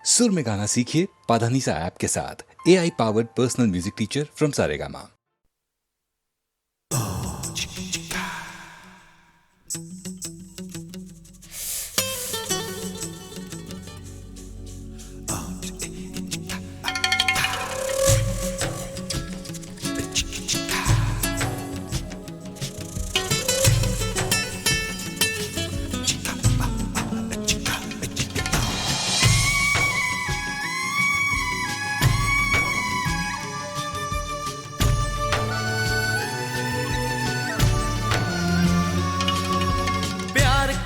सुर में गाना सीखिए पाधानीसा ऐप के साथ। AI powered personal music teacher from Saregama.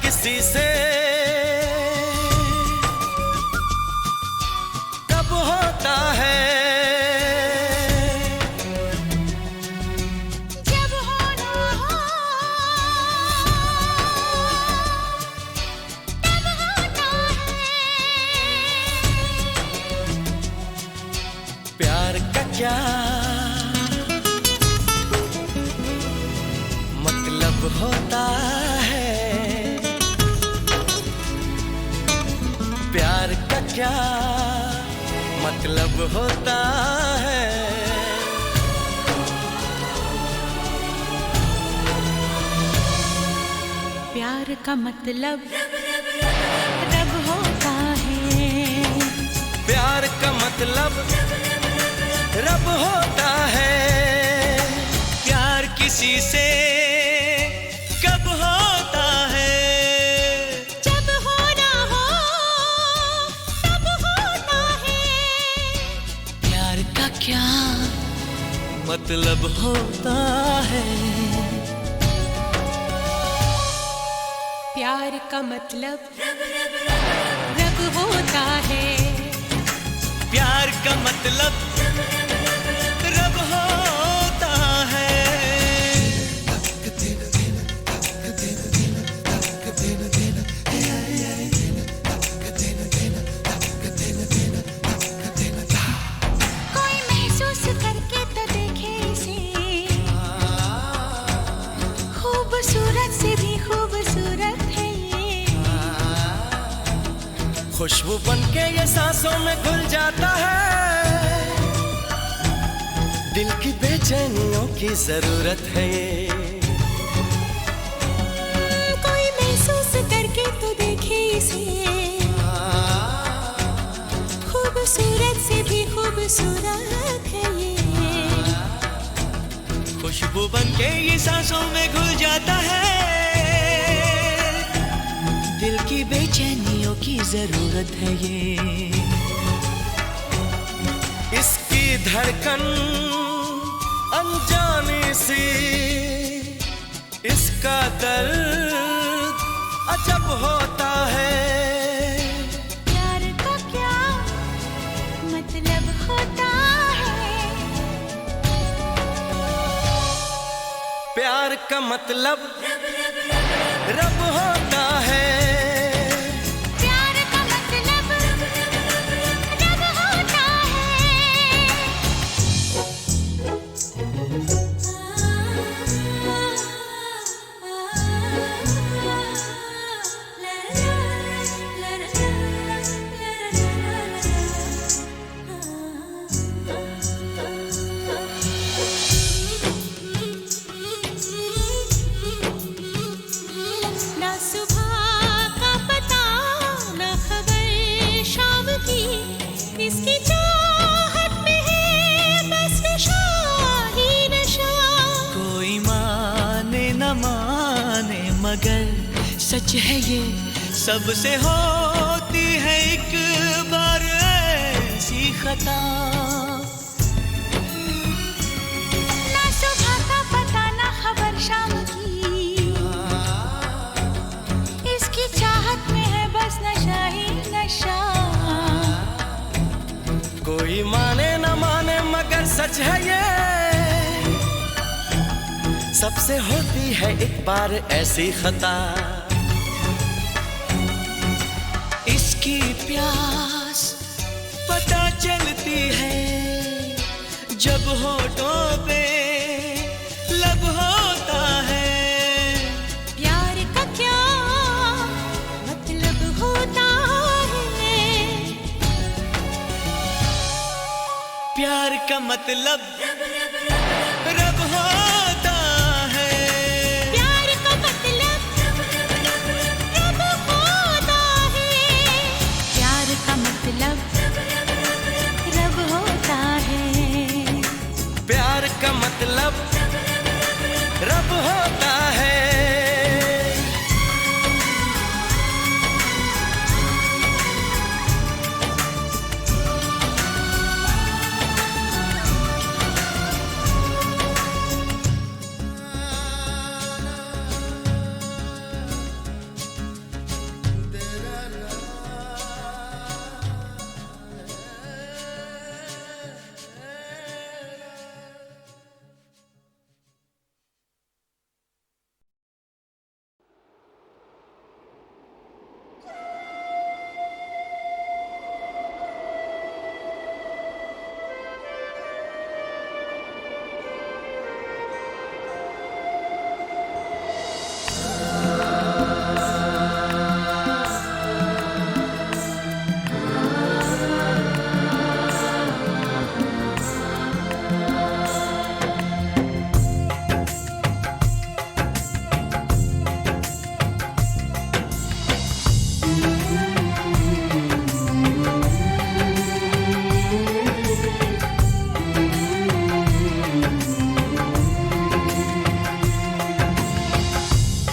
किसी से कब होता है, जब होना हो तब होता है। प्यार का क्या मतलब होता है, प्यार का क्या मतलब होता है। प्यार का मतलब रब होता है, प्यार का मतलब रब होता है। प्यार किसी से कब होता है, जब होना हो तब होता है। प्यार का क्या मतलब होता है। प्यार का मतलब रब होता है, प्यार का मतलब रब होता है। कोई महसूस करके तो देखे इसे, खूबसूरत से भी खूबसूरत है ये। खुशबू बनके ये सांसों में घुल जाता है, दिल की बेचैनियों की जरूरत है ये। कोई महसूस करके तो देखे इसे, खूबसूरत से भी खूबसूरत है ये। खुशबू बनके ये सांसों में घुल जाता है, दिल की बेचैनियों की जरूरत है ये। इसकी धड़कन अनजानी सी, इसका दर्द अजब होता है। प्यार का क्या मतलब होता है, प्यार का मतलब रब होता है। प्यार का मतलब रब होता ना सुबह का पता ना खबर शाम की, इसकी चाहत में है बस नशा ही नशा। कोई माने न माने मगर सच है ये, सबसे होती है एक बार ऐसी खता। ना सुबह का पता ना खबर शाम की, इसकी चाहत में है बस नशा ही नशा। कोई माने न माने मगर सच है ये, सबसे होती है एक बार ऐसी खता। इसकी प्यास पता चलती है जब होठों पे लब होता है। प्यार का क्या मतलब होता है, प्यार का मतलब रब होता है। प्यार का मतलब रब होता है। प्यार का मतलब रब होता है। प्यार का मतलब रब होता है।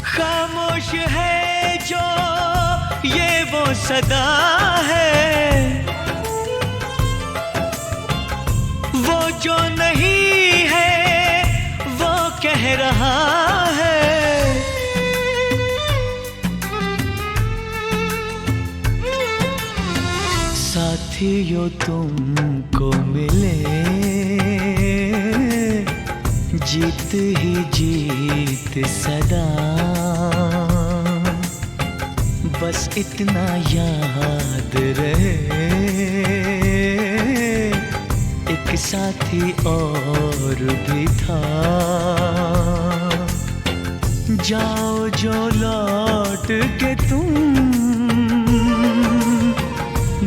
खामोश है जो ये वो सदा है, वो जो नहीं है वो कह रहा है। साथियों तुमको मिले जीत ही जीत सदा, बस इतना याद रहे एक साथी और भी था। जाओ जो लौट के तुम,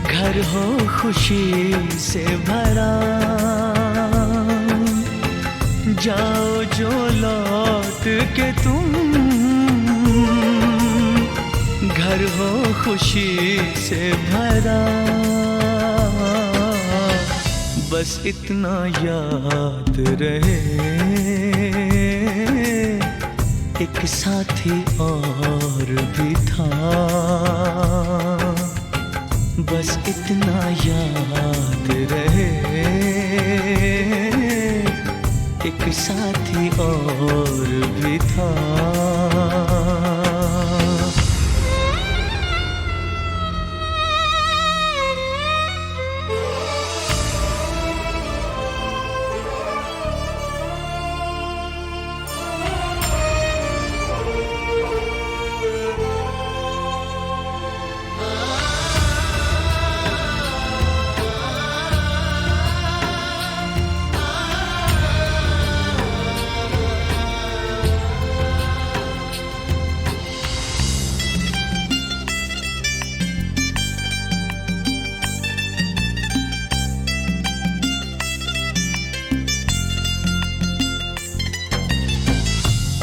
घर हो खुशी से भरा। जाओ जो लौट के तुम, घर हो खुशी से भरा। बस इतना याद रहे एक साथी और भी था। बस इतना याद रहे एक साथी और भी था।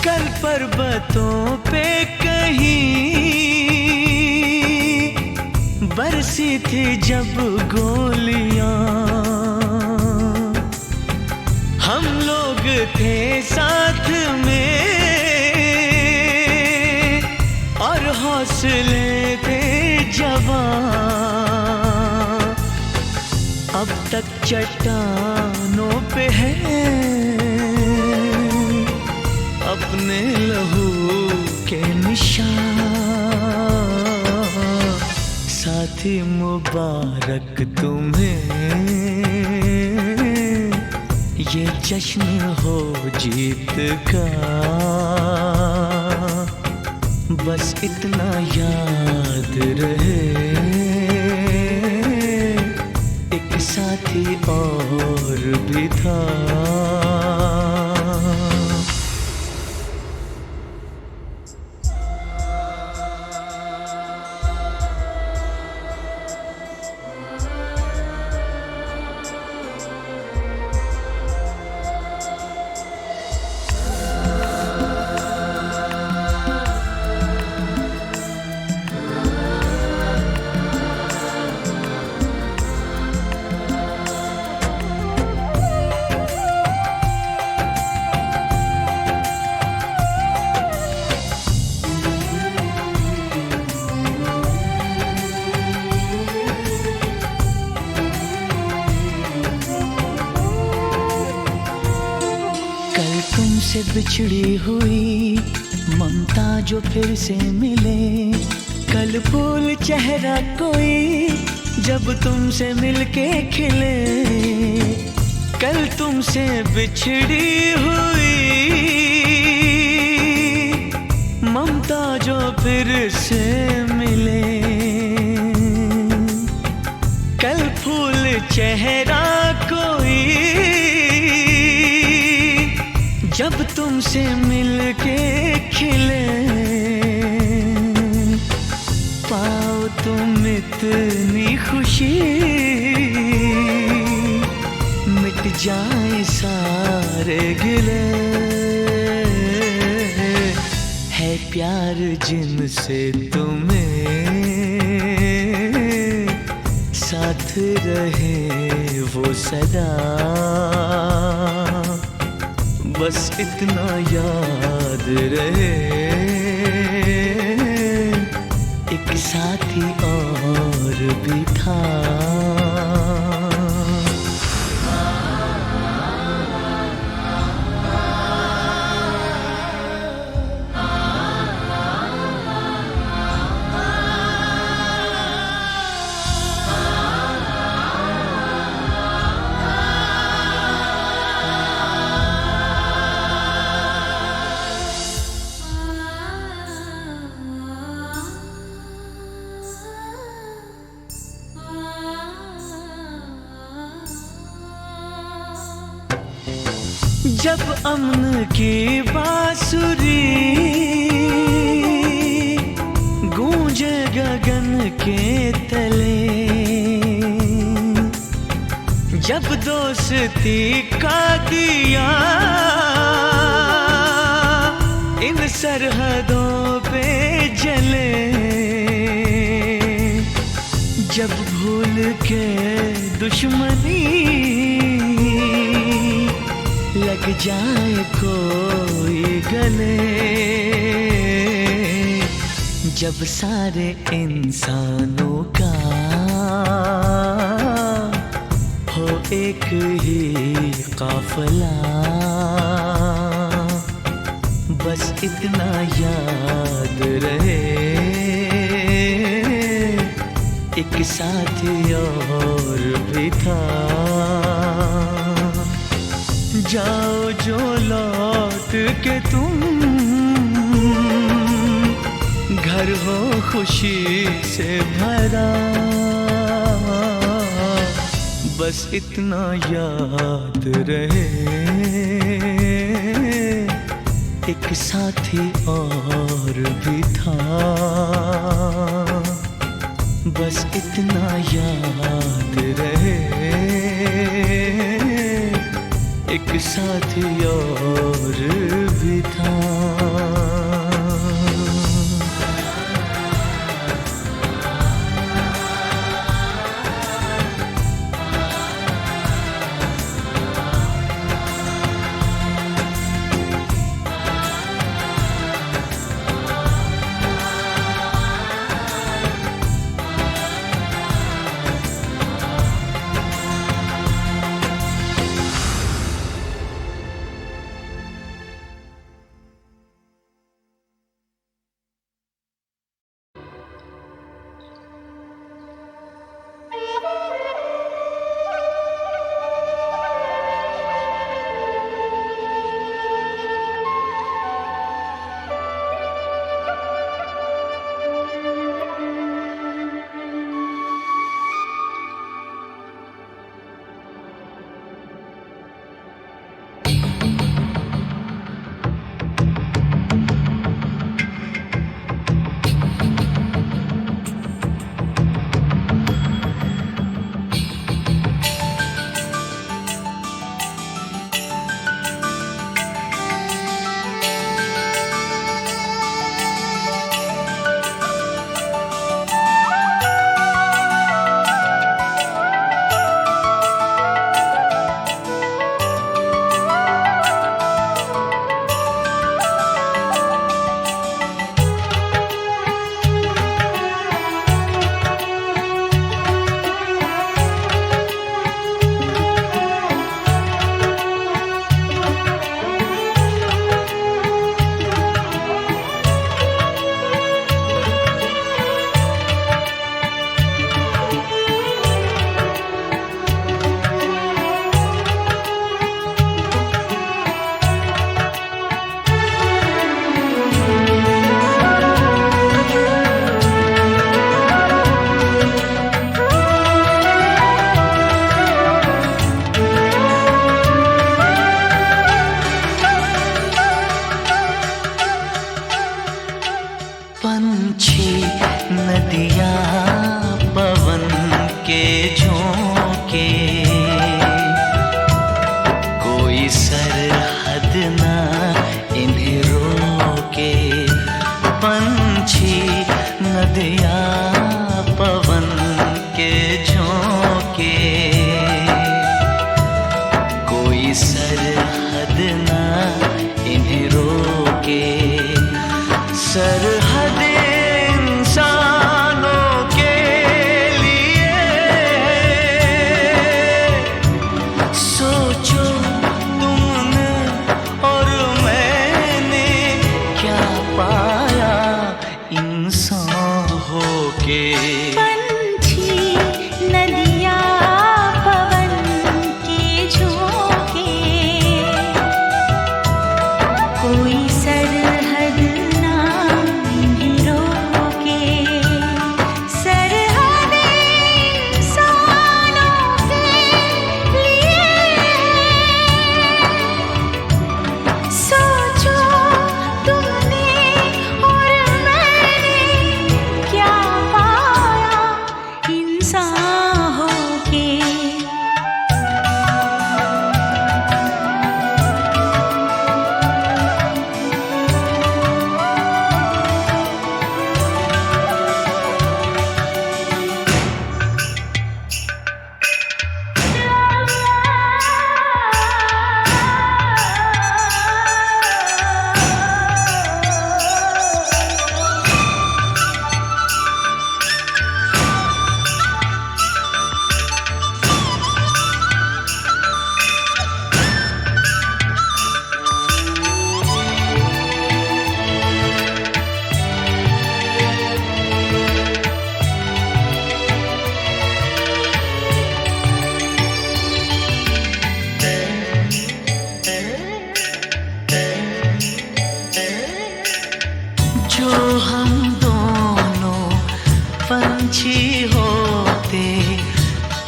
कल पर्वतों पे कहीं बरसी थी जब गोलियां, हम लोग थे साथ में और हौसले थे जवां। अब तक चट्टानों पे है अपने लहू के निशान। साथी मुबारक तुम्हें, ये जश्न हो जीत का। बस इतना याद रहे एक साथी और भी था। तुमसे बिछड़ी हुई ममता जो फिर से मिले, कल फूल चेहरा कोई जब तुमसे मिलके खिले, कल तुमसे बिछड़ी हुई ममता जो फिर से मिले, कल फूल चेहरा कोई जब तुमसे मिलके खिले, पाओ तुम इतनी खुशी मिट जाए सारे गिले, है प्यार जिनसे तुम्हें साथ रहे वो सदा, बस इतना याद रहे एक साथी और भी था। जब अमन की बांसुरी गूंजे गगन के तले, जब दोस्ती का दिया इन सरहदों पे जले, जब भूल के दुश्मनी लग जाए कोई गले, जब सारे इंसानों का हो एक ही काफिला, बस इतना याद रहे एक साथी और भी था। जाओ जो लौट के तुम घर हो खुशी से भरा, बस इतना याद रहे एक साथी और भी था, बस इतना याद रहे एक साथी और भी था।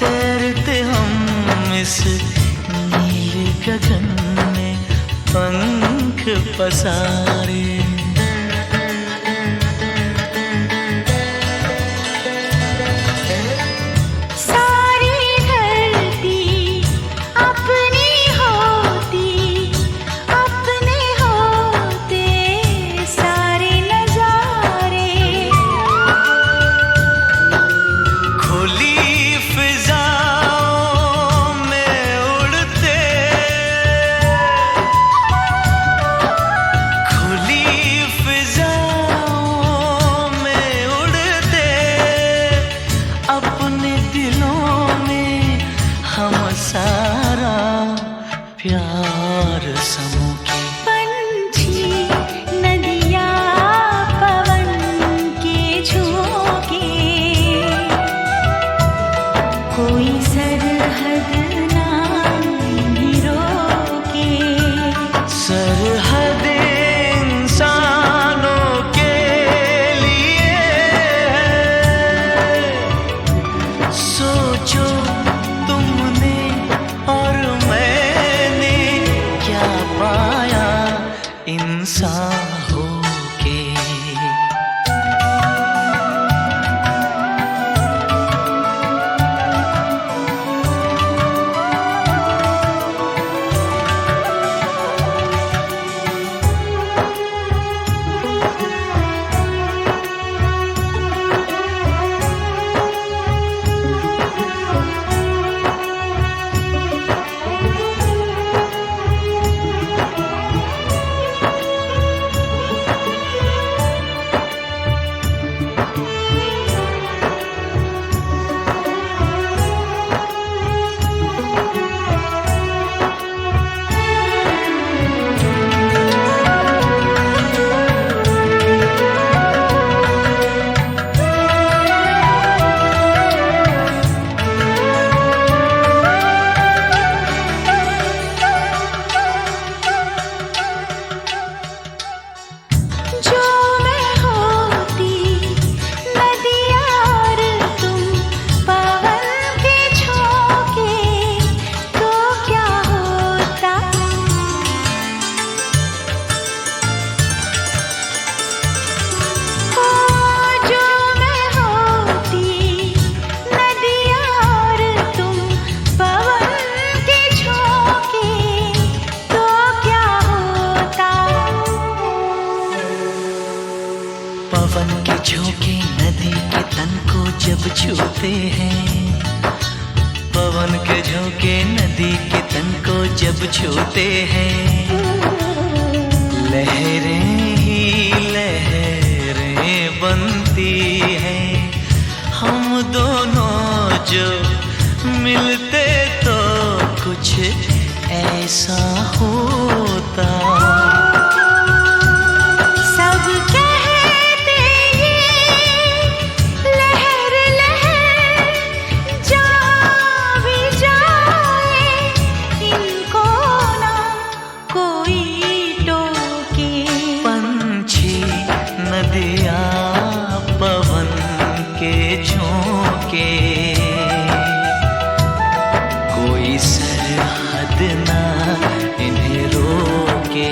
तैरते हम इस नीले गगन में पंख पसारे। सारा प्यार समूह के पंछी नदिया पवन के झोंके, कोई सरहद ना इन्हें रोके। सरहद इंसानों के लिए है, सोचो तुमने और मैंने क्या पाया इंसान होके। पवन के झोंके नदी के तन को जब छूते हैं, पवन के झोंके नदी के तन को जब छूते हैं, लहरें ही लहरें बनती हैं। हम दोनों जो मिलते तो कुछ ऐसा होता। नदिया पवन के झोंके, कोई सरहद ना इन्हें रोके।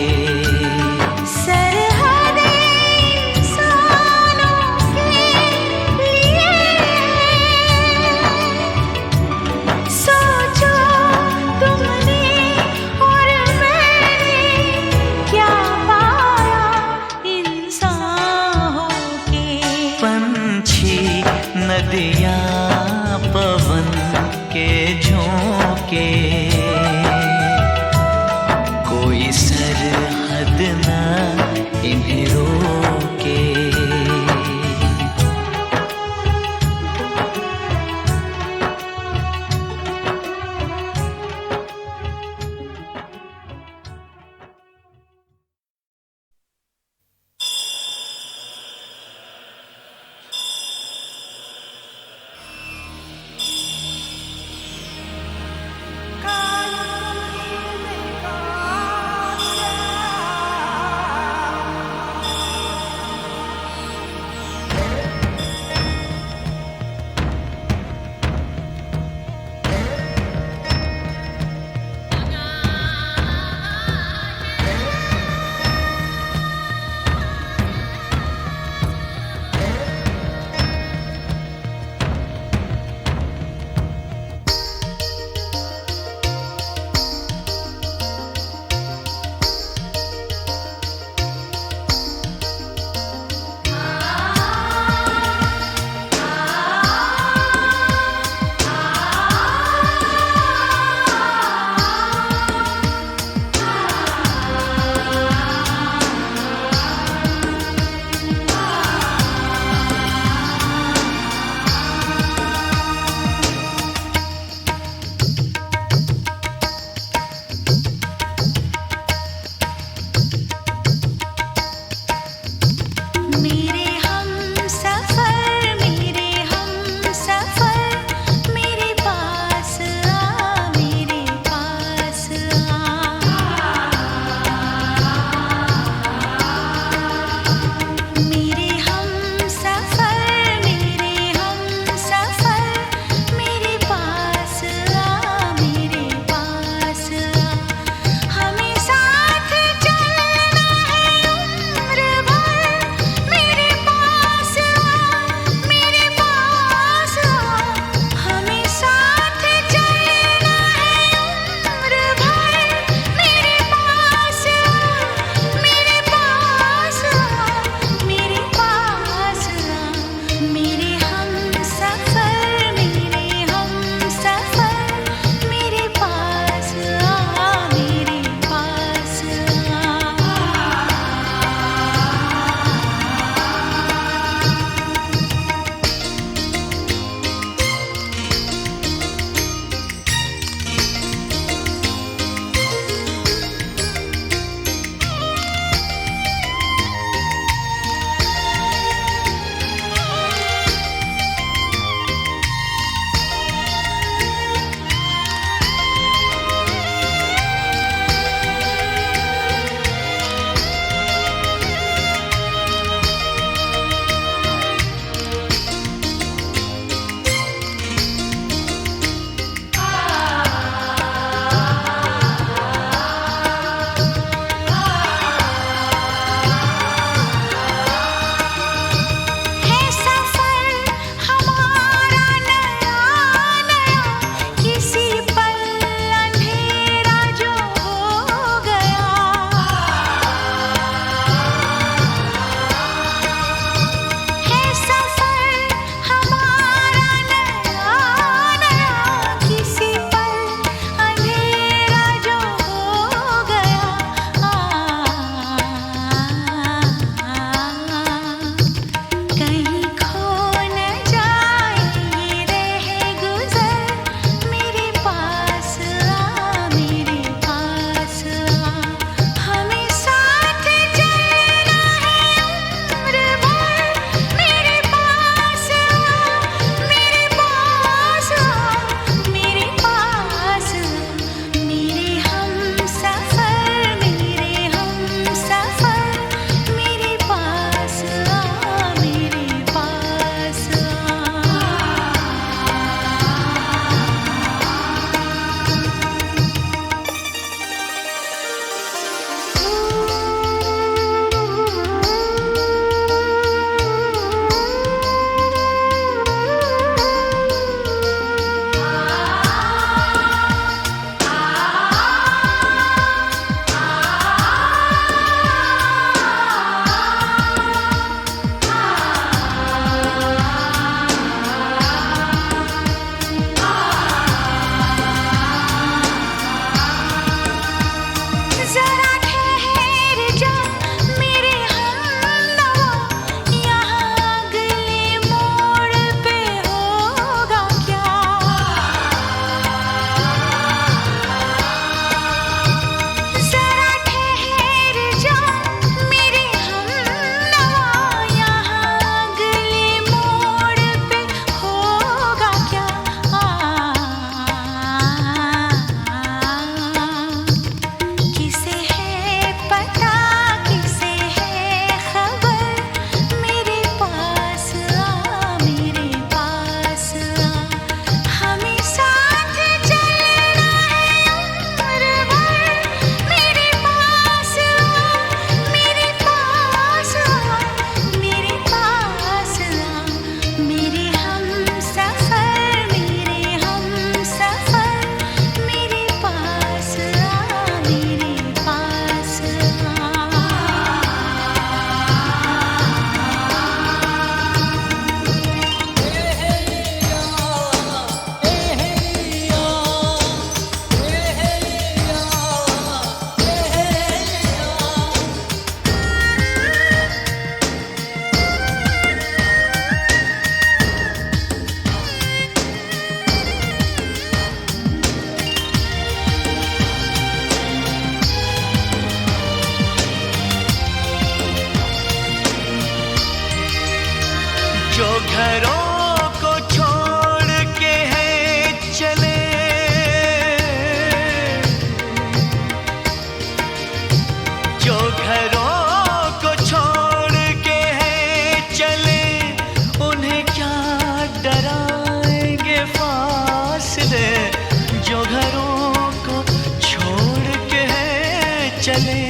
चले,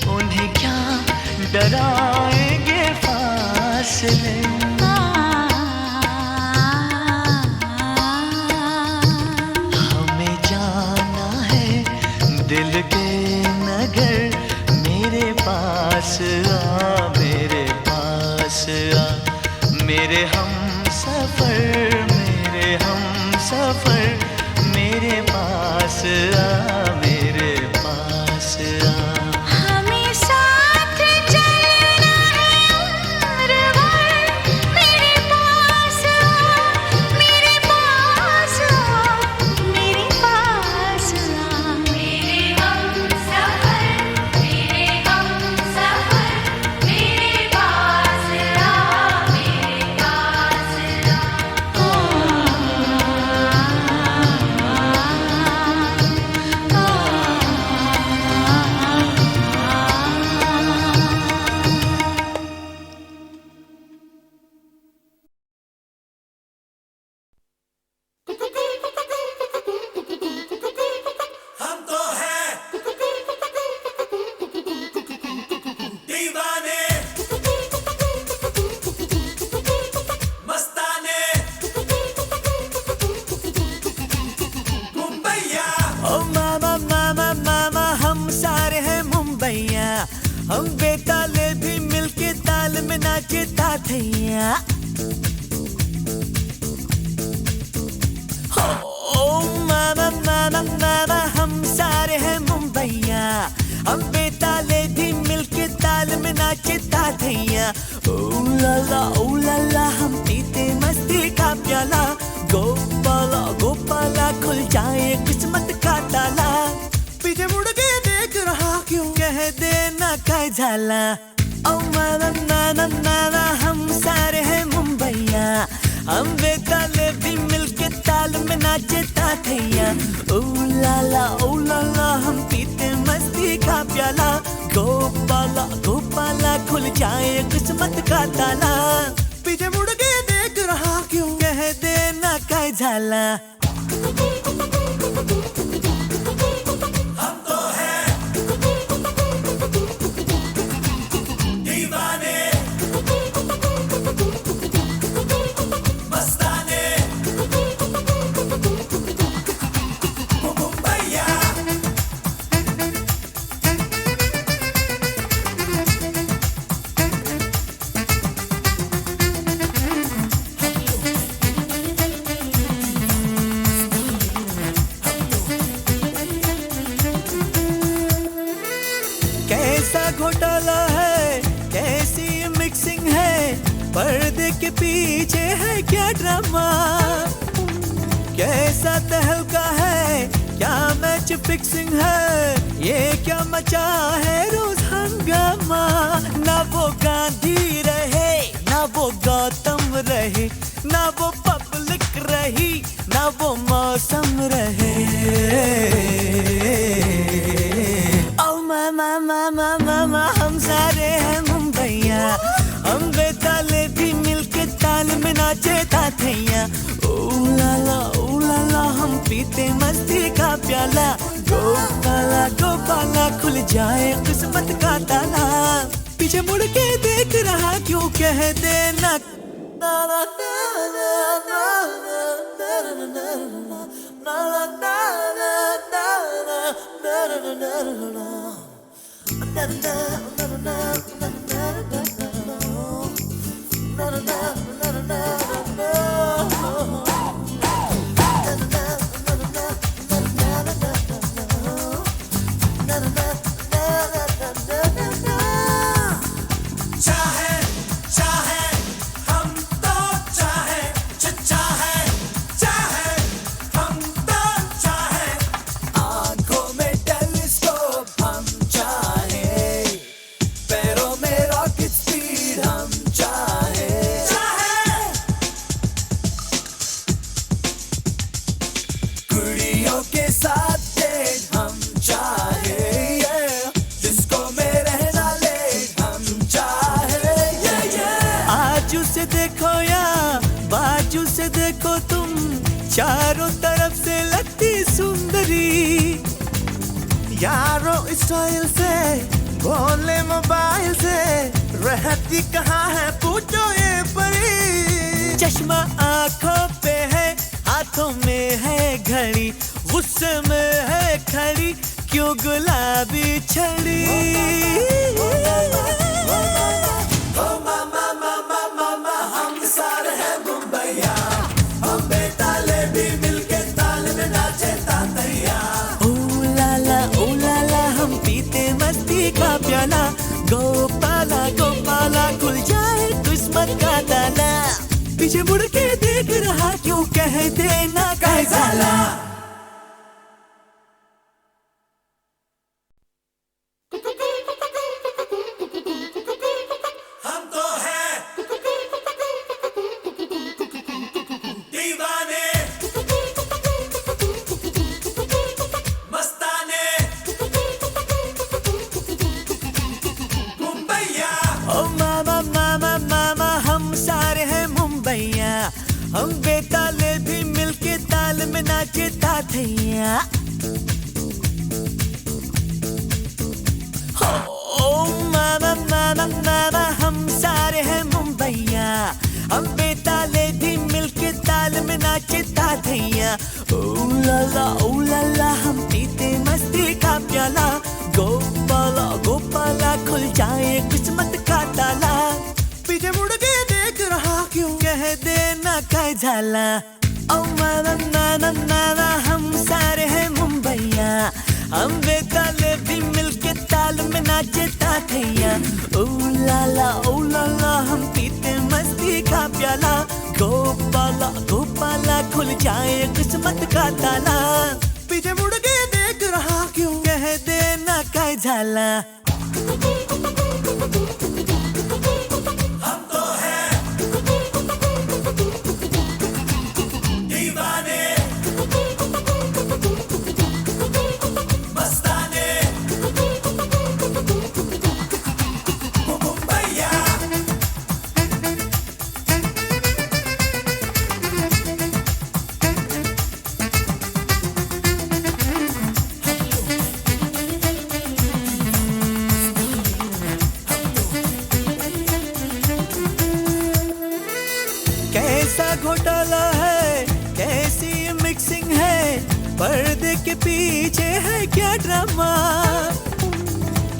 उन्हें क्या डराएंगे फासले। हमें जाना है दिल के नगर, मेरे पास आ, मेरे पास आ, मेरे हम सफर, मेरे हम सफर, मेरे पास आ, मेरे पास आ। हमें साथ चलना है उम्र भर, मेरे पास आ, मेरे पास आ, मेरे पास आ। मेरे हम सफर, मेरे हम सफर, मेरे पास आ, मेरे पास हम तो हैं दीवाने, मस्ताने, मुंबईया। ओ मामा मामा मामा हम सारे हैं मुंबईया, हम बेताले भी मिलके ताल में नाचे ताथैया। ओ मामा मामा मामा हम सारे हैं मुंबईया, हम बेताले भी मिलके ताल में नाचे ताथैया। ओ ला ला हम पीते मस्ती का प्याला, गोपाला गोपाला खुल जाए किस्मत का ताला। पीछे मुड़ के देख रहा क्यों, कह देना काय झाला। ओ मामा मामा मामा हम सारे हैं मुंबईया, हम बेताले भी मिलके ताल में नाचे ताथैया। ओ ला ला हम पीते मस्ती का प्याला, गोपाला गोपाला खुल जाए किस्मत का ताला। पीछे मुड़ के देख रहा क्यों, कह देना काय झाला। हम तो हैं दीवाने, मस्ताने, मुंबईया। कैसा घोटाला है, कैसी मिक्सिंग है, पर्दे के पीछे है क्या ड्रामा। कैसा तहलका है, क्या मैच फिक्सिंग है, ये क्या मचा है रोज हंगामा। ना वो गांधी रहे, ना वो गौतम रहे, ना वो पब्लिक रही, ना वो मौसम रहे। ओ मामा मामा मामा हम सारे हैं मुंबईया, हम बेताले भी मिलके ताल में नाचे ताथैया। ओ ला ला हम पीते मस्ती का प्याला, गोपाला गोपाला खुल जाए किस्मत का ताला। पीछे मुड़ के देख रहा क्यों, कह देना ना ना ना ना ना ना ना ना ना चाहे चाहे हम तो चाहे, चाहे चाहे हम तो चाहे, आंखों में टेलीस्कोप हम चाहे, पैरों में रॉकेट स्पीड हम चाहे। कुड़ियों के साथ डेट हम चाहे, डिस्को में रहना लेट हम चाहे। आजू से देखो या बाजू से देखो तुम, चारों तरफ से लगती सुंदरी। यारो स्टाइल से बोले मोबाइल से रहती कहाँ है पूछो ये परी। चश्मा आंखों पे है हाथों में है घड़ी गुस्से में है खड़ी क्यों गुलाबी छड़ी। ओ मामा मामा मामा हम सारे हैं मुंबईया हम बेताले भी मिलके ताल में नाचे तातैया। ओ लाला हम पीते मस्ती का प्याला गोपाला गोपाला खुल जाए किस्मत का ताला। पीछे मुड़ के देख रहा क्यों कह देना कह जाला। हम तो हैं दीवाने मस्ताने मुंबईया। ओ मामा मामा मामा हम सारे हैं मुंबईया हम बेताले भी मिलके ताल में नाचे ताथैया। ओ मामा मामा मामा हम सारे हैं मुंबईया हम बेताले भी मिलके ताल में नाचे ताथैया। ओ लाला हम पीते मस्ती का प्याला गोपाला गोपाला खुल जाए किस्मत का ताला। पीछे मुड़ के देख रहा क्यों कह देना कह झाला। ओ मामा हम सारे हैं मुंबईया हम बेताले भी मिलके ताल में नाचे ताथैया। ओ लाला हम पीते मस्ती का प्याला गोपाला गोपाला खुल जाए किस्मत का ताला। पीछे मुड़ के देख रहा क्यों कह देना कह झाला। हम तो हैं दीवाने मस्ताने मुंबईया। कैसा घोटाला है कैसी मिक्सिंग है पर्दे के पीछे है क्या ड्रामा।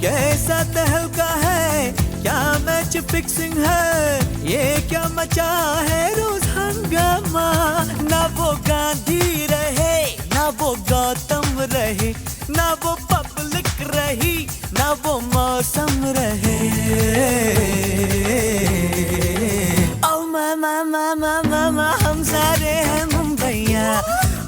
कैसा तहलका है क्या मैच फिक्सिंग है ये क्या मचा है रोज हंगामा। ना वो गांधी रहे ना वो गौतम रहे ना वो पब्लिक रही ना वो मौसम रहे। ओ मामा हम सारे हैं मुंबईया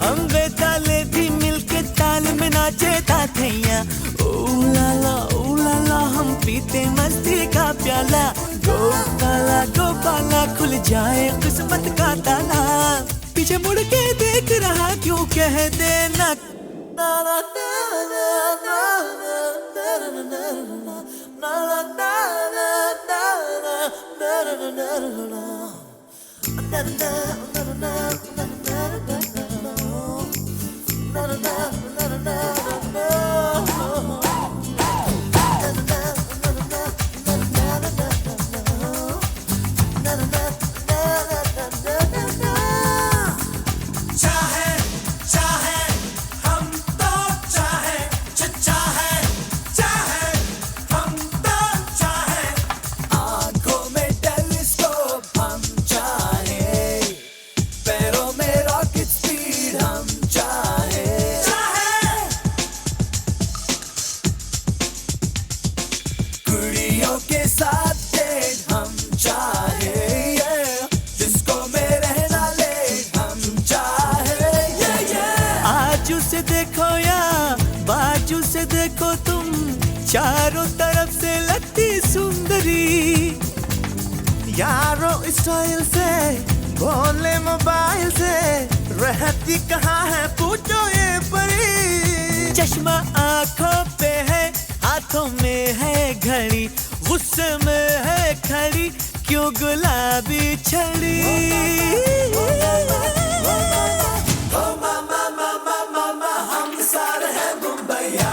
हम बेताले भी मिलके ताल में नाचे ताथैया। ओ लाला हम पीते मस्ती का प्याला गोपाला गोपाला खुल जाए किस्मत का ताला। पीछे मुड़ के देख रहा क्यों कह देना चाहे चाहे हम तो चाहे चाहे चाहे हम तो चाहे आंखों में टेलीस्कोप हम चाहे पैरों में रॉकेट स्पीड हम चाहे चाहे कुड़ियों के साथ डेट हम चाहे जिसको में रहना ले हम चाहे आजू से देखो या बाजू से देखो तुम चारों तरफ से लगती सुंदरी। यारो स्टाइल से बोले मोबाइल से रहती कहाँ है पूछो ये परी। चश्मा आंखों पे है हाथों में है घड़ी गुस्से में है खड़ी क्यों गुलाबी छड़ी। ओ मामा मामा मामा हम सारे हैं मुंबईया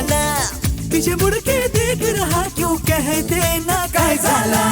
जाना, पीछे मुड़ के देख रहा क्यों, कह देना काय झाला.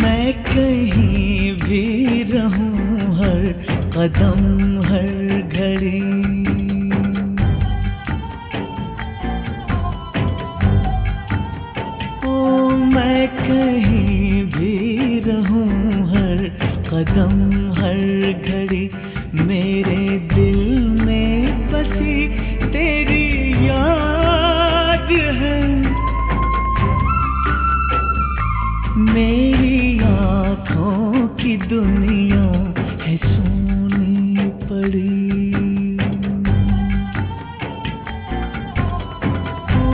मैं कहीं भी रहूं, हर कदम हर घड़ी, ओ मैं कहीं भी रहूं, हर कदम हर घड़ी, मेरे दिल में बसी तेरी याद है. मेरी आँखों की दुनिया है सोनी पड़ी, ओ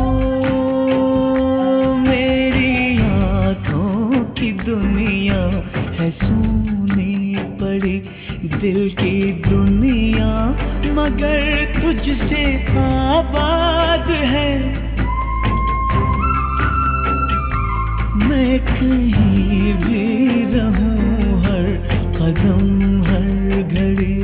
मेरी आँखों की दुनिया है सोनी पड़ी, दिल की दुनिया मगर तुझसे आबाद है. मैं कहीं भी रहूं, हर कदम हर घड़ी.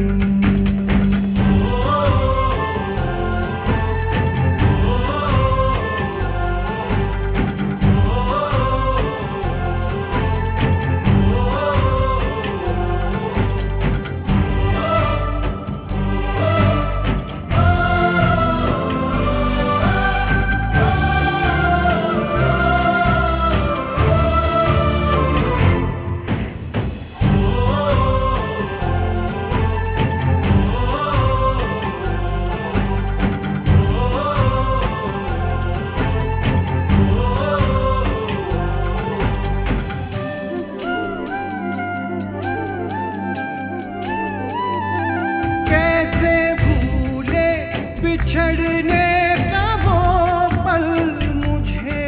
बिछड़ने का वो पल मुझे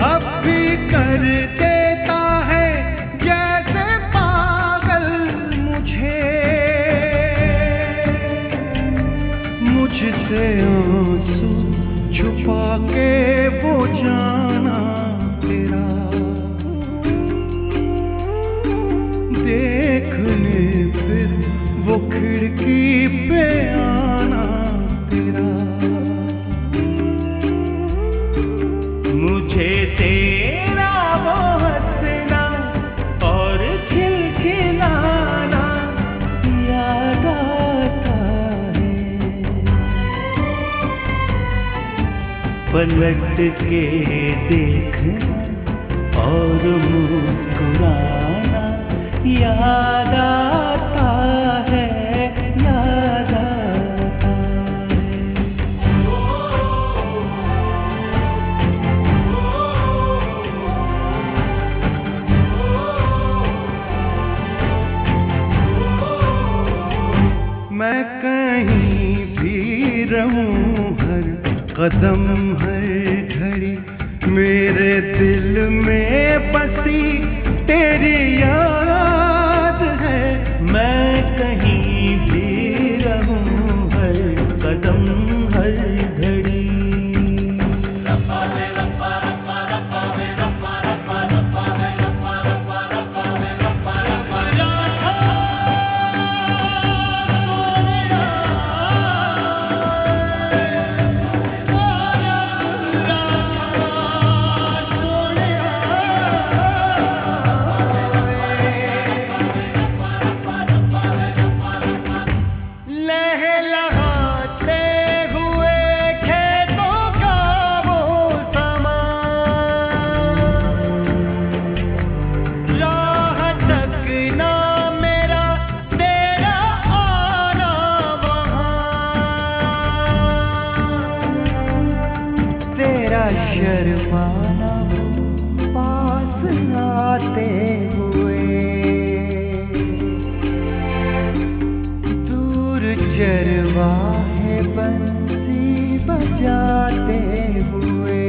अब भी कर देता है जैसे पागल मुझे. मुझसे आंसू छुपा के वो जाना तेरा, देखने फिर वो खिड़की पे आना तेरा. मुझे तेरा वो हंसना और खिलखिलाना याद आता है. पलट के देखना और मुस्कुराना याद आता है, याद आता है. मैं कहीं भी रहूं, हर कदम हर घड़ी, मेरे दिल में बसी तेरी याद है. मैं कहीं भी रहूं, हर कदम हर घड़ी. लहलहाते हुए खेतों का वो समा, राह तकना मेरा तेरा आना वहाँ, तेरा शर्माना पास आते हुए, दूर चरवाहे बंसी बजाते हुए,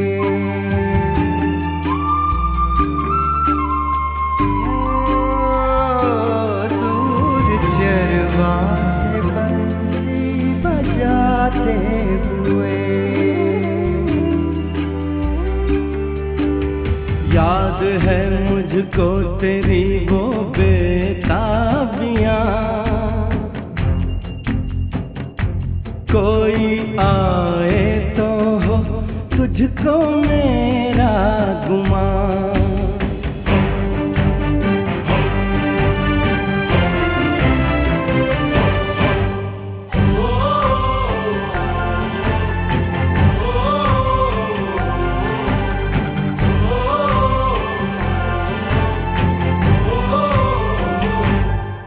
दूर चरवाहे बंसी बजाते हुए, याद है मुझको तेरी वो बेताबियां, कोई आए तो हो तुझको मेरा गुमान,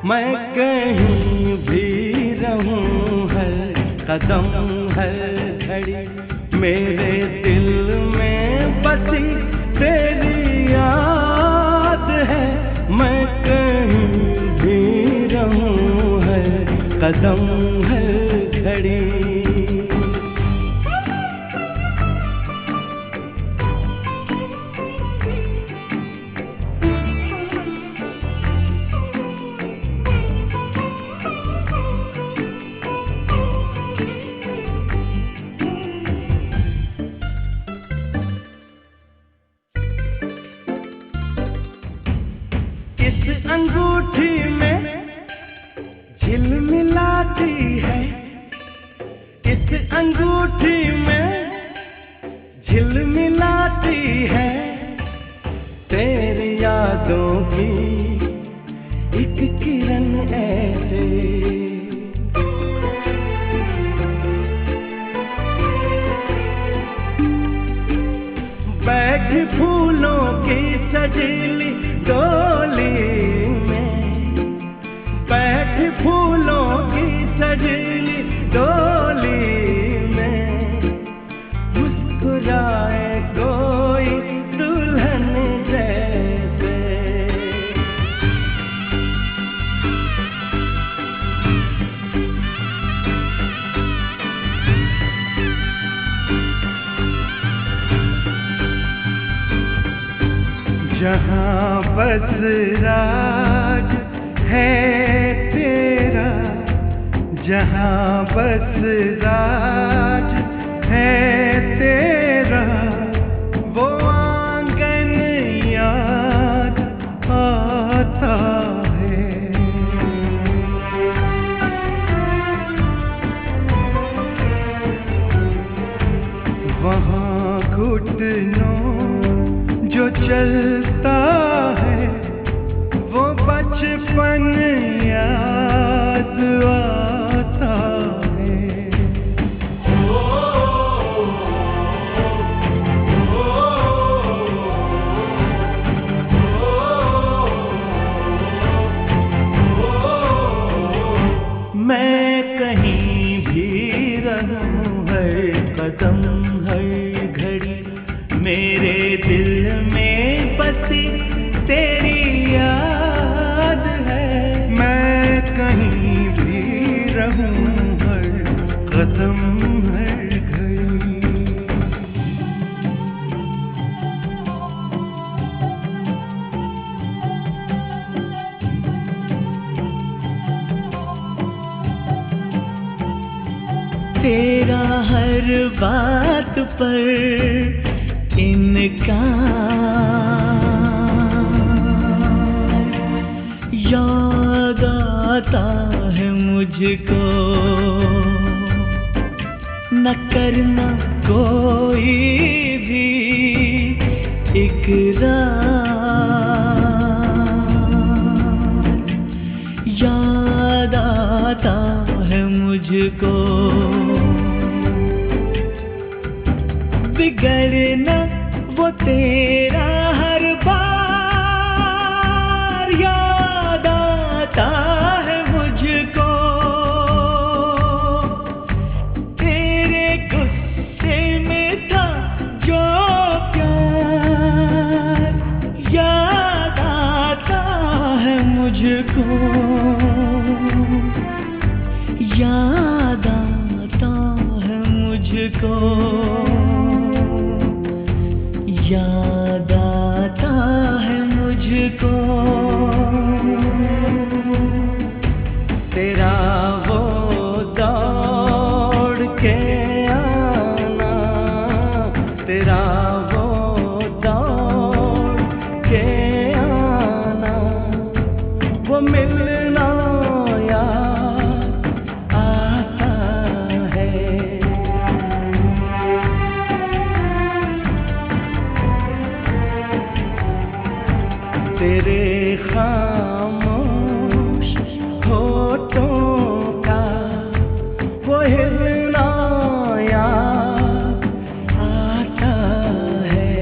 मैं कहीं भी रहूं हर कदम हर घड़ी, मेरे दिल में बसी तेरी याद है, मैं कहीं भी रहूं हर कदम हर घड़ी। अंगूठी में झिलमिलाती है, इस अंगूठी में झिलमिलाती है, तेरी यादों की एक किरण ऐसे, बैठ फूलों की सजीली डोली में, बैठ फूलों की सजीली डोली में, मुस्कुराए कोई दुल्हन जैसे, जहाँ बस राज है तेरा, जहाँ बस राज है तेरा, वो आंगन याद आता है, वहाँ घुटनों जो चलता है, वो बचपन याद आता है। मैं कहीं भी रहूं हर कदम हर घड़ी, मेरे दिल में बसी तेरी याद है, मैं कहीं भी रहूं हर कदम हर घड़ी। तेरा हर बात पर इनकार, याद आता है मुझको, न करना कोई भी इकरार, याद आता है मुझको, बिगड़ना वो तेरा हर बार याद आता है मुझको, तेरे गुस्से में था जो प्यार याद आता है मुझको, याद आता है मुझको, याद आता है मुझको। तेरा वो दौड़ के आना, तेरा वो दौड़ के आना, वो मिलना याद आता है। तेरे खामोश होठों का वो हिलना याद आता है।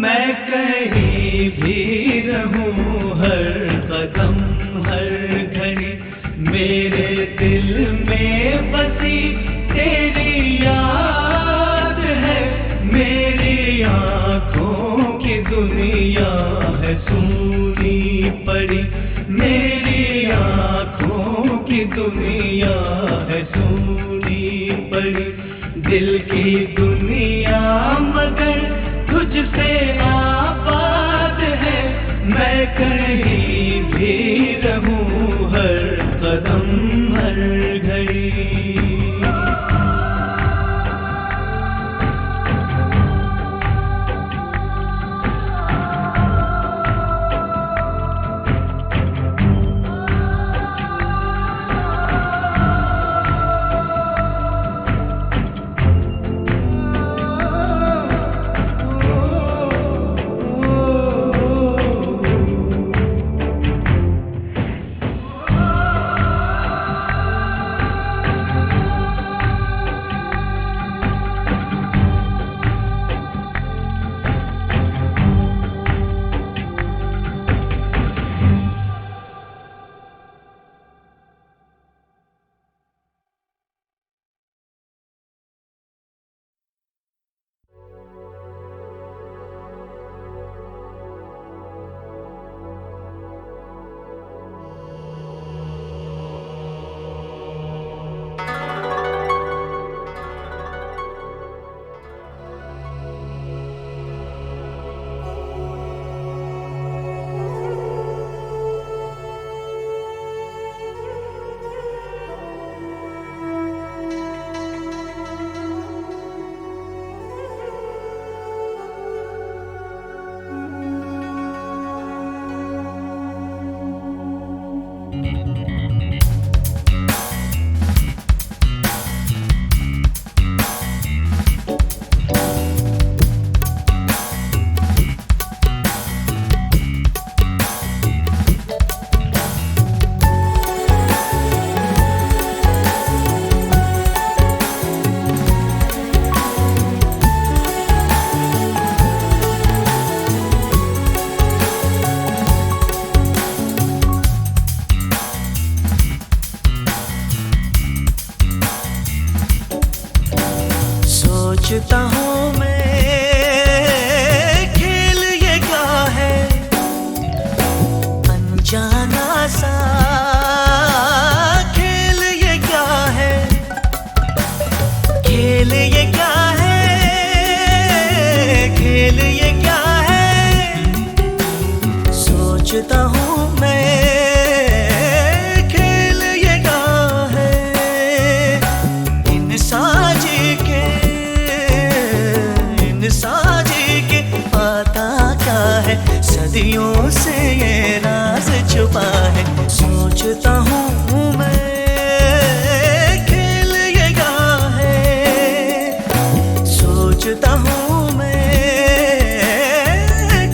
मैं कहीं भी रहूं, हर कदम हर घड़ी मेरे दिल में बसी तेरी याद है। मेरी आँखों की दुनिया है सूनी पड़ी, मेरी आँखों की दुनिया है सूनी पड़ी, दिल की दुनिया मगर तुझसे आबाद है। मैं कहीं भी रहूं, हर कदम हर घड़ी। सोचता हूँ मैं खेल ये क्या है, अनजाना सा खेल ये क्या है, खेल ये क्या है, खेल ये क्या है। सोचता हूँ मैं खेल ये क्या है, इन साजी के पता क्या है, सदियों से ये राज छुपा है। सोचता हूँ मैं खेल ये क्या है। सोचता हूँ मैं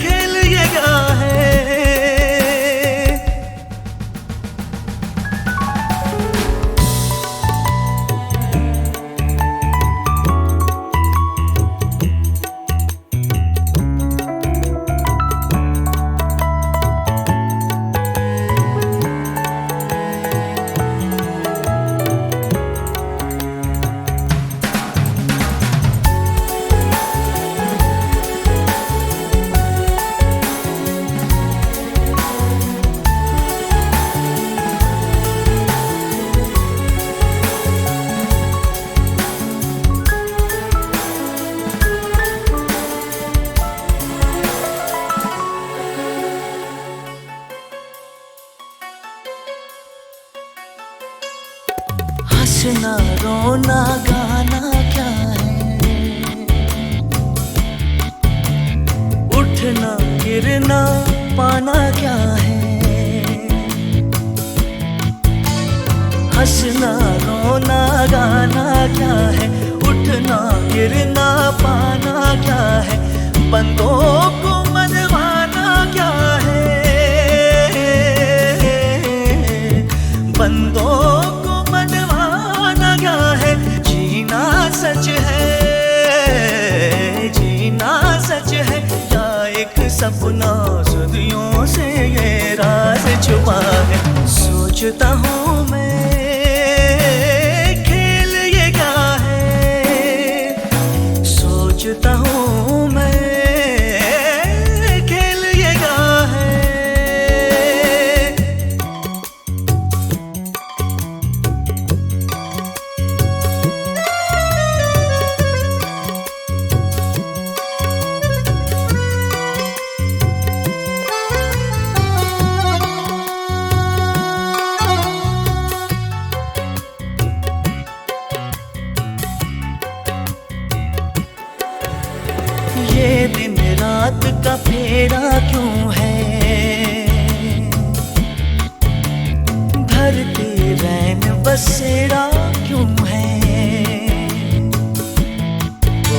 खेल ये क्या है। हंसना रोना गाना क्या है, उठना गिरना पाना क्या है। हंसना रोना गाना क्या है, उठना गिरना पाना क्या है। बंदों को मनवाना क्या है, बंदों को मनवाना क्या है। जीना सच है, जीना सच है, या एक सपना सदियों से ये राज छुपा है। सोचता हूँ मैं खेल ये क्या है, सोचता हूँ मैं खेल ये क्या है। ये दिन रात का फेरा क्यों है, धरती रैन बसेरा क्यों है। ओ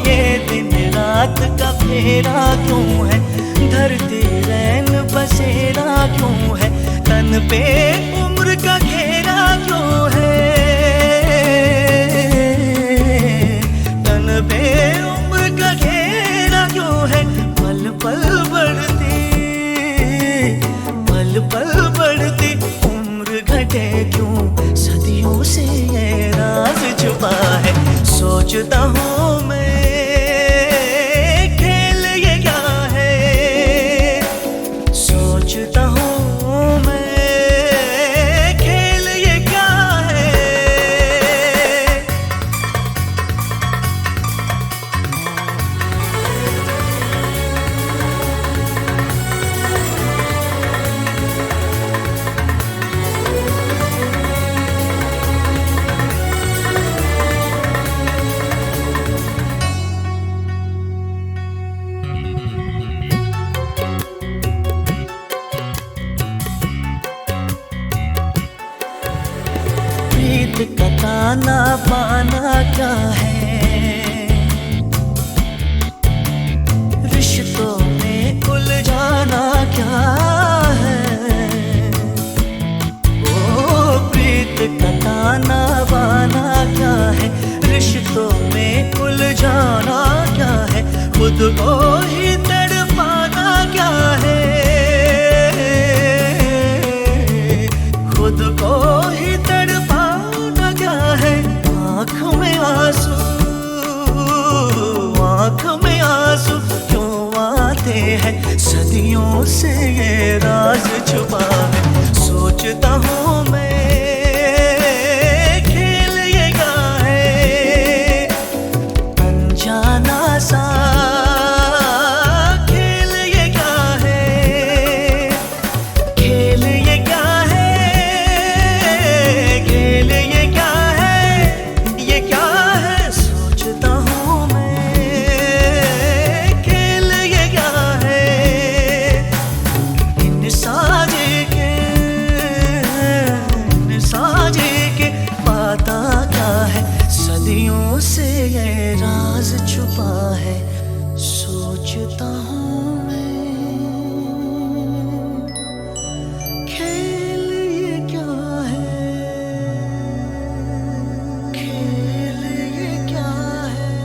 ये दिन रात का फेरा क्यों है, धरती रैन बसेरा क्यों है। तन पे उम्र का घेरा क्यों है, तन पे उम्र का घेरा क्यों है। पल पल बढ़ती, पल पल बढ़ती उम्र घटे क्यों, सदियों से ये राज छुपा है। सोचता हूँ मैं खेल ये क्या है, सोचता हूँ मैं खेल ये क्या है। प्रीत का ताना पाना क्या है, रिश्तों में उलझाना क्या है। ओ प्रीत का ताना पाना क्या है, रिश्तों में उलझाना क्या है। खुद को ही तड़पाना क्या है, खुद को ही तड़पाना क्या है। आँख में आंसू, आँख में आंसू क्यों आते हैं, सदियों से ये राज छुपा है। सोचता हूँ मैं खेल ये क्या है, अनजाना सा खेल ये क्या है। खेल ये क्या है, खेल ये क्या है, ये क्या है। सोचता हूँ मैं खेल ये क्या है। इन साजे के राज छुपा है सोचता हूँ मैं, खेल ये क्या है, खेल ये क्या है।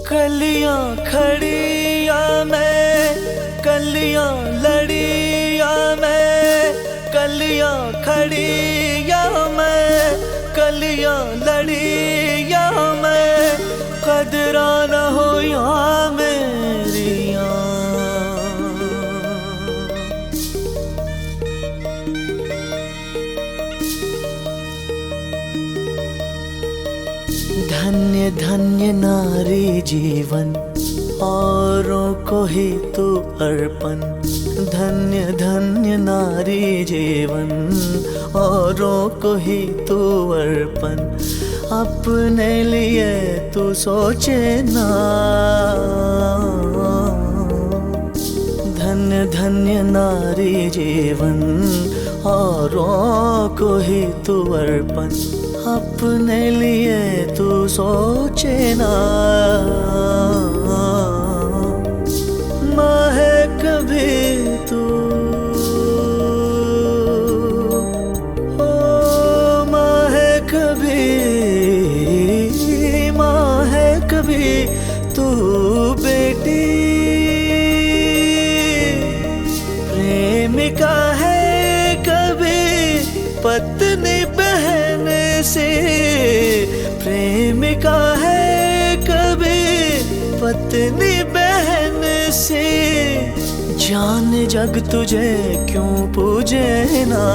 कलियां खड़ी या मैं, कलियां लड़ी या मैं, कलियां खड़ी या मैं, कलियां लड़ी या मैं, कदरा न हो या मेरियां। धन्य धन्य नारी जीवन, औरों को ही तू अर्पण। धन्य धन्य नारी जीवन, औरों को ही तू अर्पण। अपने लिए तू सोचे ना। धन्य धन्य नारी जीवन, औरों को ही तू अर्पण। अपने लिए तू सोचे ना। माँ है कभी तू, ओ माँ है कभी, माँ है कभी तू बेटी। प्रेमिका है कभी पत्नी बहन से, प्रेमिका है कभी पत्नी बहन से। जान जग तुझे क्यों पूजे ना।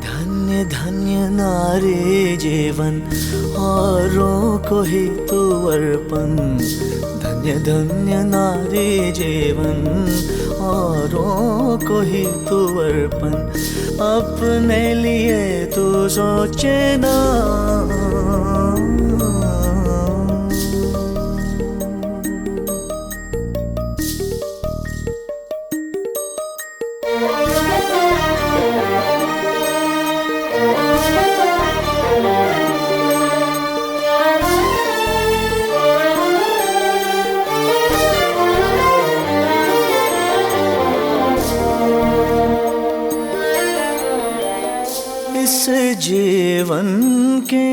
धन्य धन्य नारी जीवन, औरों को ही तू अर्पण। धन्य धन्य नारी जीवन, औरों को ही तू अर्पण। अपने लिए तू सोचे ना। इस जीवन के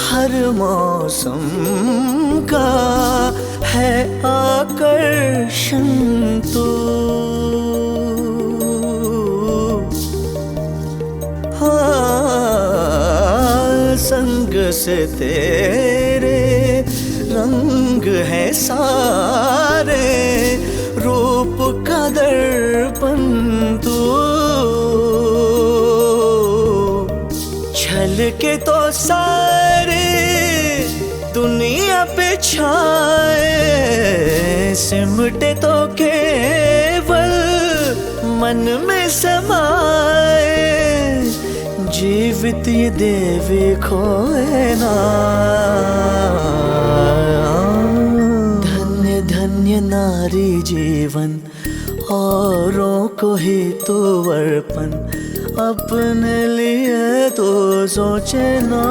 हर मौसम का है आकर्षण तू। हाँ, संग से तेरे रंग है सारे, रूप का दर्पण तू। छल के तो सारे दुनिया पे छाए, सिमटे तो केवल मन में समाए। जीवित ये देवी खोए ना। धन्य धन्य नारी जीवन, औरों को ही तू अर्पण। अपने लिए तो सोचे ना।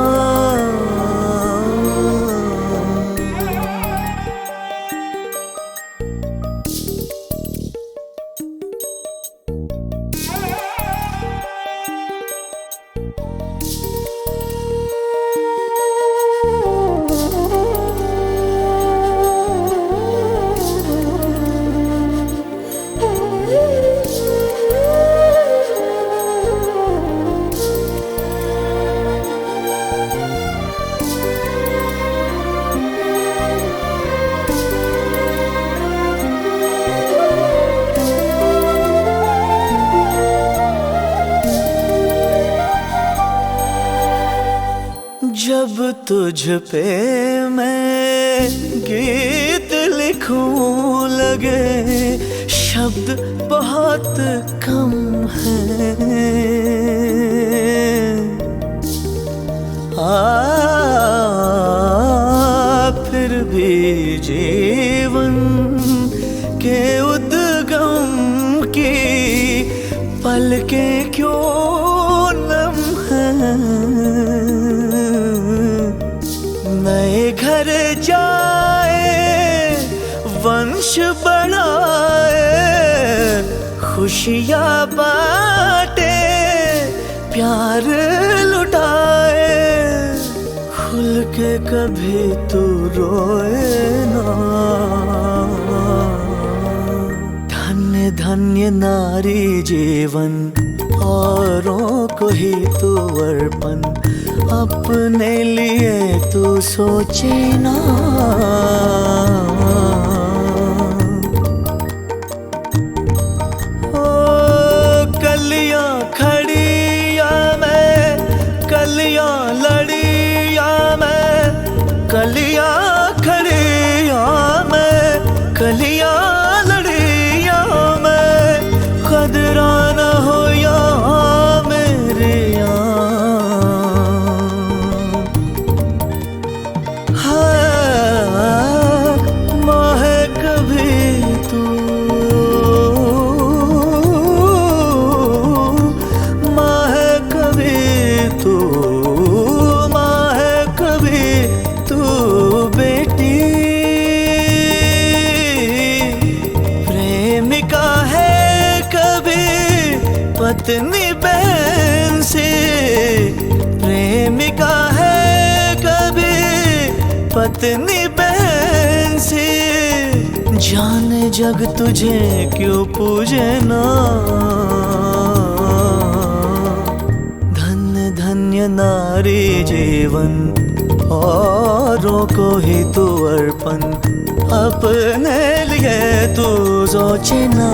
तुझ पे मैं गीत लिखूं लगे शब्द बहुत कम हैं। फिर भी जीवन के उद्गम की पलकें क्यों नम हैं। नए घर जाए वंश बढ़ाए खुशियाँ बांटे प्यार लुटाए खुल के कभी तू रोए ना। धन्य धन्य नारी जीवन औरों को ही तू अर्पण अपने लिए तू सोचे ना। ओ कलियां खड़ी या मैं कलियां लड़ी या मैं कलियां खड़ी या मैं कलियां लड़ी या मैं खदरा न हो या मेरे पत्नी बहन से प्रेमिका है कभी पत्नी बहन से जाने जग तुझे क्यों पूजे ना। धन्य धन्य नारी जीवन औरों को ही तू अर्पण अपने लिए तू सोचे ना।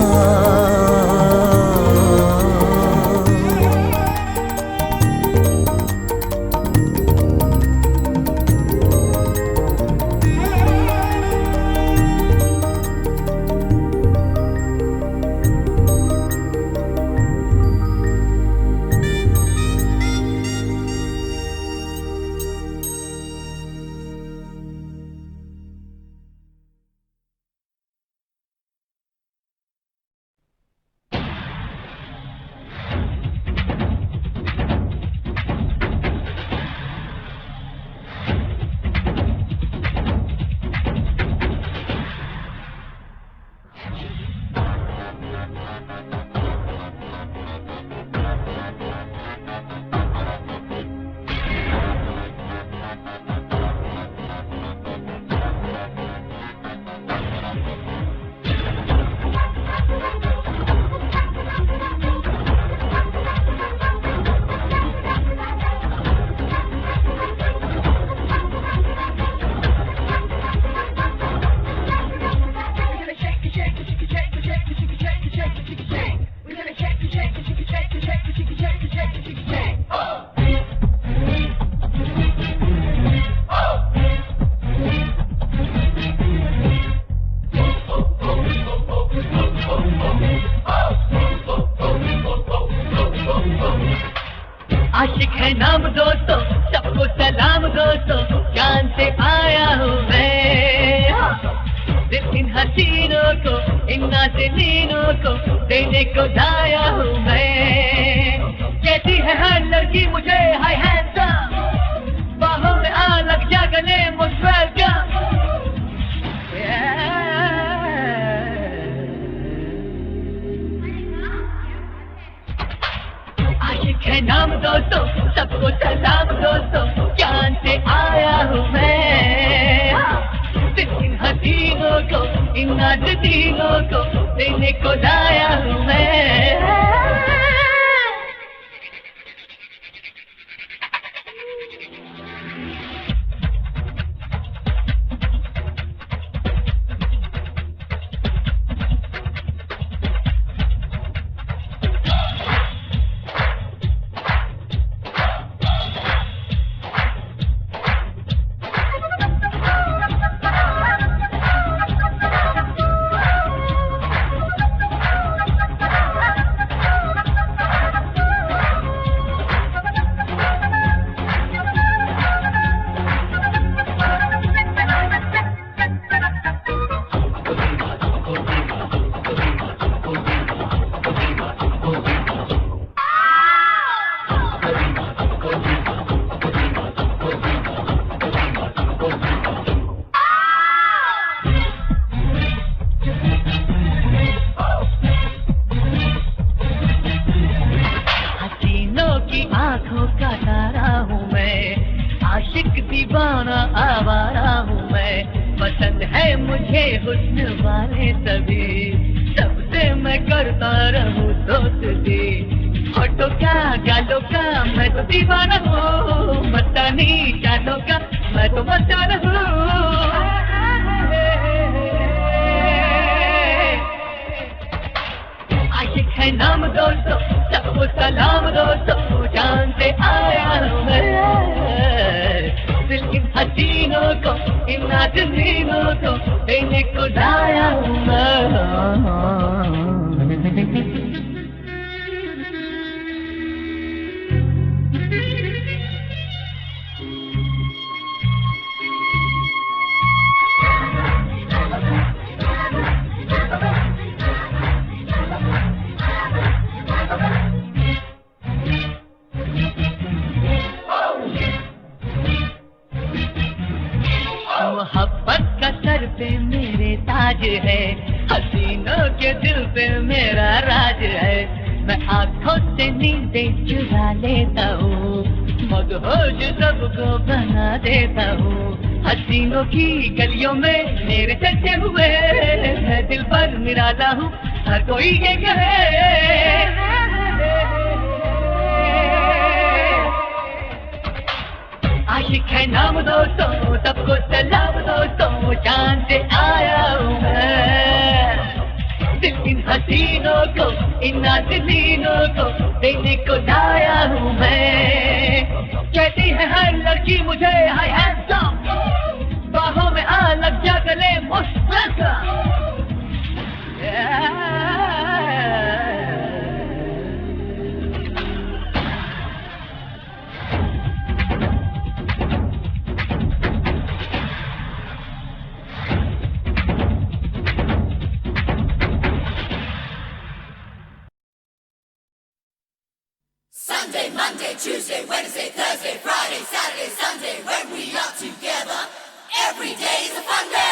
आशिक है नाम दोस्तों, सबको सलाम दोस्तों, जान से आया हूँ मैं। दिल इन हसीनों को, इन नाज़नीनों को देने को लाया हूँ मैं। कहती है हर लड़की मुझे हाय हैंडसम, बाहों में आ लग जा गले मोस्ट वेलकम। आशिक है नाम दोस्तों, सबको सलाम दोस्तों, जान से आया हूँ मैं। इन हसीनों को, इन नाज़नीनों को देने को लाया हूँ मैं। है मुझे हुस्न वाले सभी, सबसे मैं करता रहूं दोस्ती। होठों का गालों का मैं तो दीवाना हूँ, मस्तानी चालों का मैं तो मस्ताना हूँ। आशिक है नाम दोस्तों, सबको सलाम दोस्तों, जान से आया हूँ मैं। दिल इन हसीनों को, इन नाज़नीनों को देने को लाया हूँ मैं। मोहब्बत का सर पे मेरे ताज है, हसीनों के दिल पे मेरा राज है। मैं आँखों से नींदें चुरा लेता हूँ, मदहोश सबको बना देता हूँ। हसीनों की गलियों में मेरे चलते हुए, मैं दिल पर निराला हूँ, हर कोई ये कहे। आशिक है नाम दोस्तों, सबको सलाम दोस्तों, जान से आया हूँ मैं। दिल इन हसीनों को, इन नाज़नीनों को देने को लाया हूँ मैं। कहती है हर लड़की मुझे हाय हैंडसम, बाहों में आ लग जा गले मुस्कुरा। Sunday, Monday, Tuesday, Wednesday, Thursday, Friday, Saturday, Sunday, when we are together, every day is a fun day.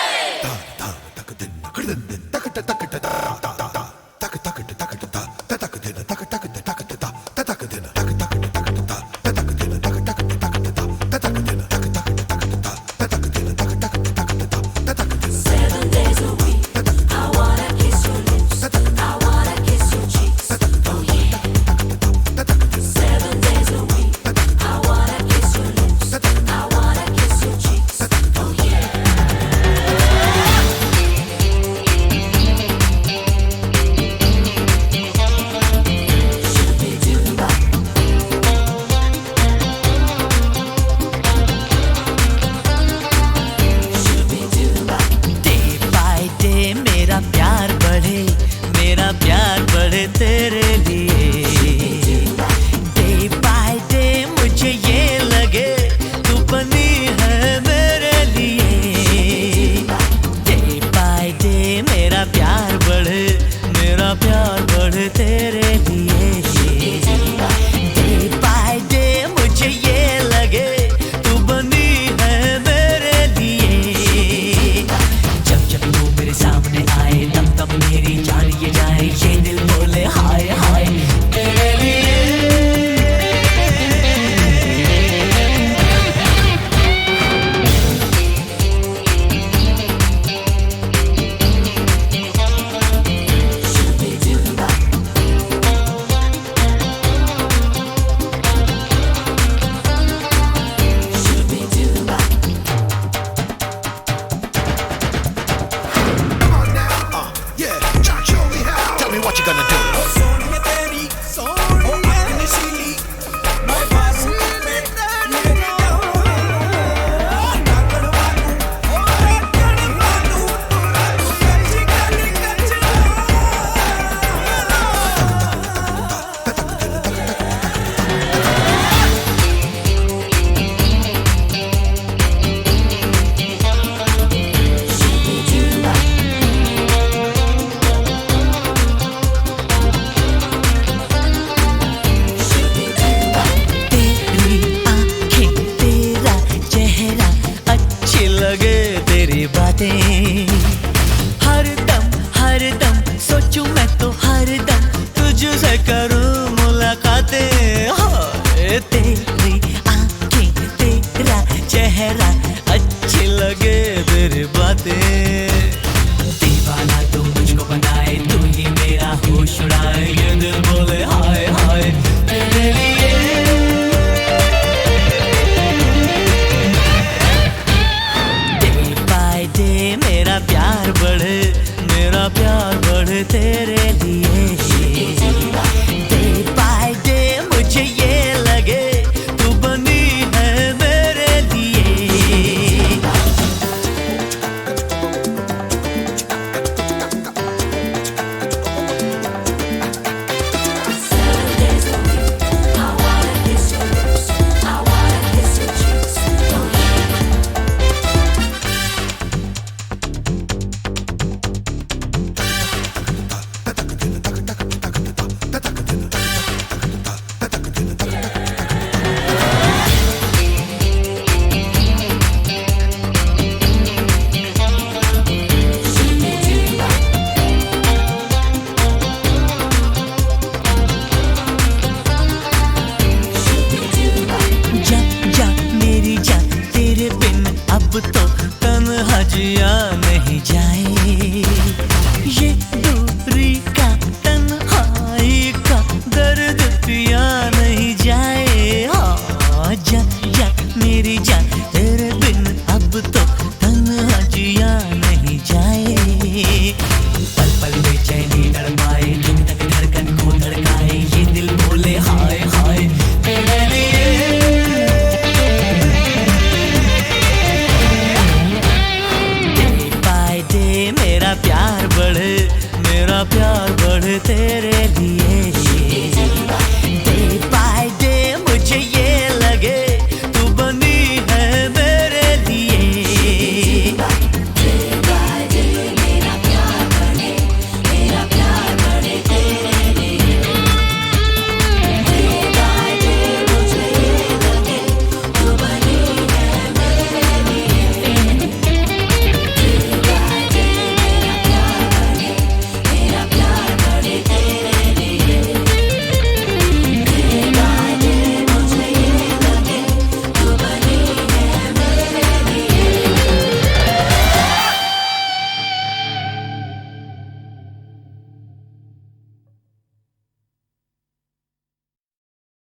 तेरी आंखें तेरा चेहरा अच्छी लगे तेरी बातें के